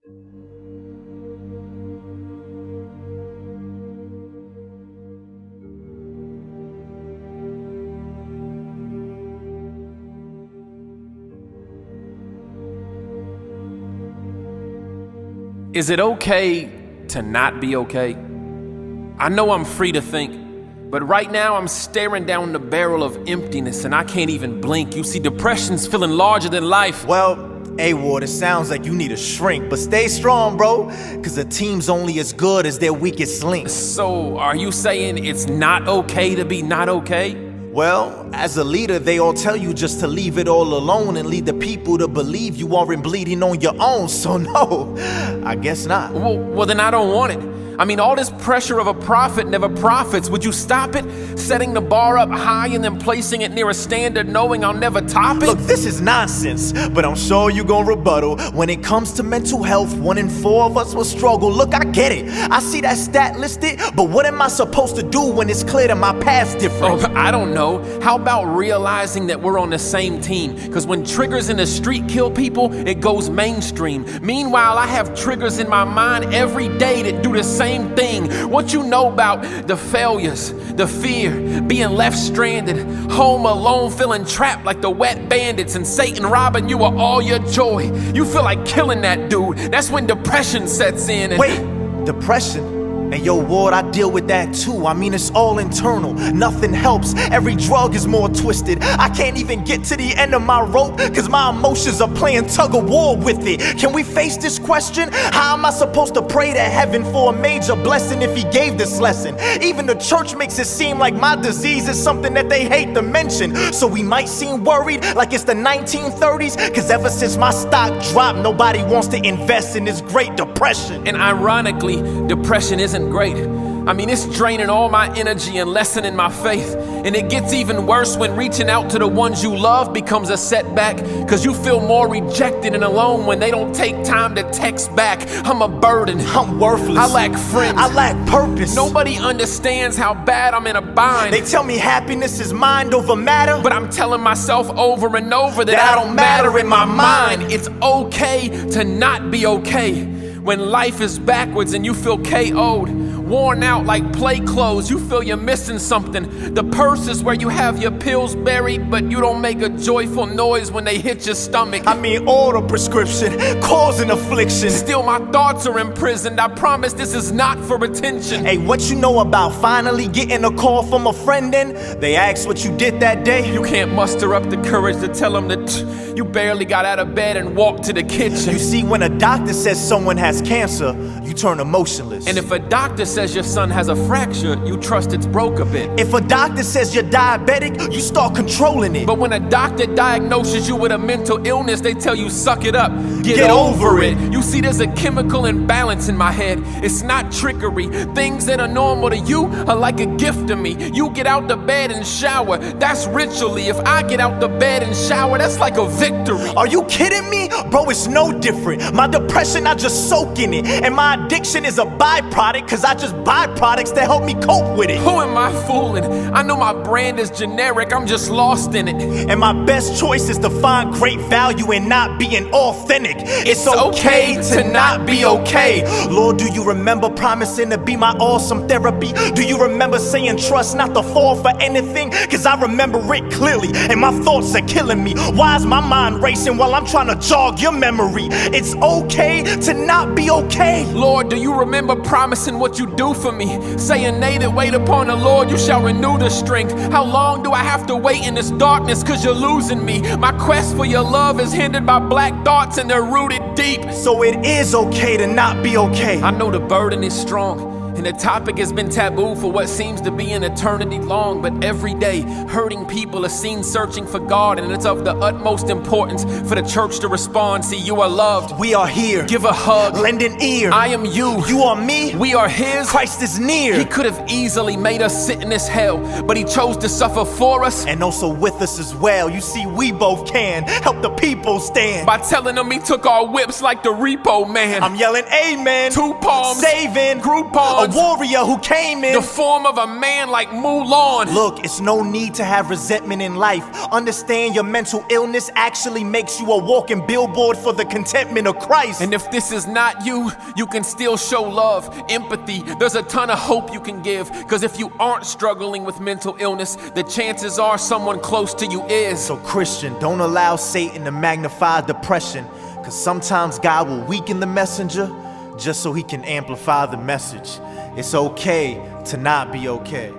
Is it okay to not be okay? I know I'm free to think, but right now I'm staring down the barrel of emptiness and I can't even blink. You see, depression's feeling larger than life. Well, A.WARD, it sounds like you need a shrink, but stay strong, bro, cause the team's only as good as their weakest link. So, are you saying it's not okay to be not okay? Well, as a leader, they all tell you just to leave it all alone and lead the people to believe you aren't bleeding on your own. So no, I guess not. Well, then I don't want it. I mean, all this pressure of a prophet never profits. Would you stop it? Setting the bar up high and then placing it near a standard knowing I'll never top it? Look, this is nonsense, but I'm sure you're gonna rebuttal. When it comes to mental health, 1 in 4 of us will struggle. Look, I get it. I see that stat listed, but what am I supposed to do when it's clear that my path's different? Oh, I don't know. How about realizing that we're on the same team? Because when triggers in the street kill people, it goes mainstream. Meanwhile, I have triggers in my mind every day that do the same thing. What you know about the failures, the fear, being left stranded, home alone, feeling trapped like the wet bandits, and Satan robbing you of all your joy. You feel like killing that dude. That's when depression sets in. Wait, depression? And yo, Ward, I deal with that too. I mean, it's all internal. Nothing helps. Every drug is more twisted. I can't even get to the end of my rope cause my emotions are playing tug of war with it. Can we face this question? How am I supposed to pray to heaven for a major blessing if he gave this lesson? Even the church makes it seem like my disease is something that they hate to mention. So we might seem worried like it's the 1930s, cause ever since my stock dropped, nobody wants to invest in this Great Depression. And ironically, depression isn't great. I mean, it's draining all my energy and lessening my faith. And it gets even worse when reaching out to the ones you love becomes a setback, cause you feel more rejected and alone when they don't take time to text back. I'm a burden. I'm worthless. I lack friends. I lack purpose. Nobody understands how bad I'm in a bind. They tell me happiness is mind over matter, but I'm telling myself over and over that I don't matter in my mind. It's okay to not be okay. When life is backwards and you feel KO'd, worn out like play clothes, you feel you're missing something. The purse is where you have your pills buried, but you don't make a joyful noise when they hit your stomach. I mean, order prescription, causing affliction. Still my thoughts are imprisoned. I promise this is not for attention. Hey, what you know about finally getting a call from a friend and they asked what you did that day? You can't muster up the courage to tell them that you barely got out of bed and walked to the kitchen. You see, when a doctor says someone has cancer, you turn emotionless. And if a doctor says your son has a fracture, you trust it's broke a bit. If a doctor says you're diabetic, you start controlling it. But when a doctor diagnoses you with a mental illness, they tell you suck it up, get over it. You see, there's a chemical imbalance in my head. It's not trickery. Things that are normal to you are like a gift to me. You get out the bed and shower, that's ritually. If I get out the bed and shower, that's like a victory. Are you kidding me? Bro, it's no different. My depression, I just soak in it. And my addiction is a byproduct, cause I just buy products that help me cope with it. Who am I fooling? I know my brand is generic, I'm just lost in it. And my best choice is to find great value in not being authentic. It's okay to not be okay. Lord, do you remember promising to be my awesome therapy? Do you remember saying trust not to fall for anything? Cause I remember it clearly, and my thoughts are killing me. Why is my mind racing while I'm trying to jog your memory? It's okay to not be okay. Lord, do you remember promising what you do for me? Saying, nay, that wait upon the Lord, you shall renew the strength. How long do I have to wait in this darkness cause you're losing me? My quest for your love is hindered by black thoughts and they're rooted deep. So it is okay to not be okay. I know the burden is strong, and the topic has been taboo for what seems to be an eternity long. But every day, hurting people are seen searching for God, and it's of the utmost importance for the church to respond. See, you are loved. We are here. Give a hug. Lend an ear. I am you. You are me. We are His. Christ is near. He could have easily made us sit in this hell, but He chose to suffer for us. And also with us as well. You see, we both can help the people stand. By telling them He took our whips like the repo man. I'm yelling amen. 2 palms. Saving. Groupon. warrior who came in the form of a man like Mulan. Look, it's no need to have resentment in life. Understand your mental illness actually makes you a walking billboard for the contentment of Christ. And if this is not you, you can still show love, empathy. There's a ton of hope you can give. Cause if you aren't struggling with mental illness, the chances are someone close to you is. So Christian, don't allow Satan to magnify depression. Cause sometimes God will weaken the messenger just so he can amplify the message. It's okay to not be okay.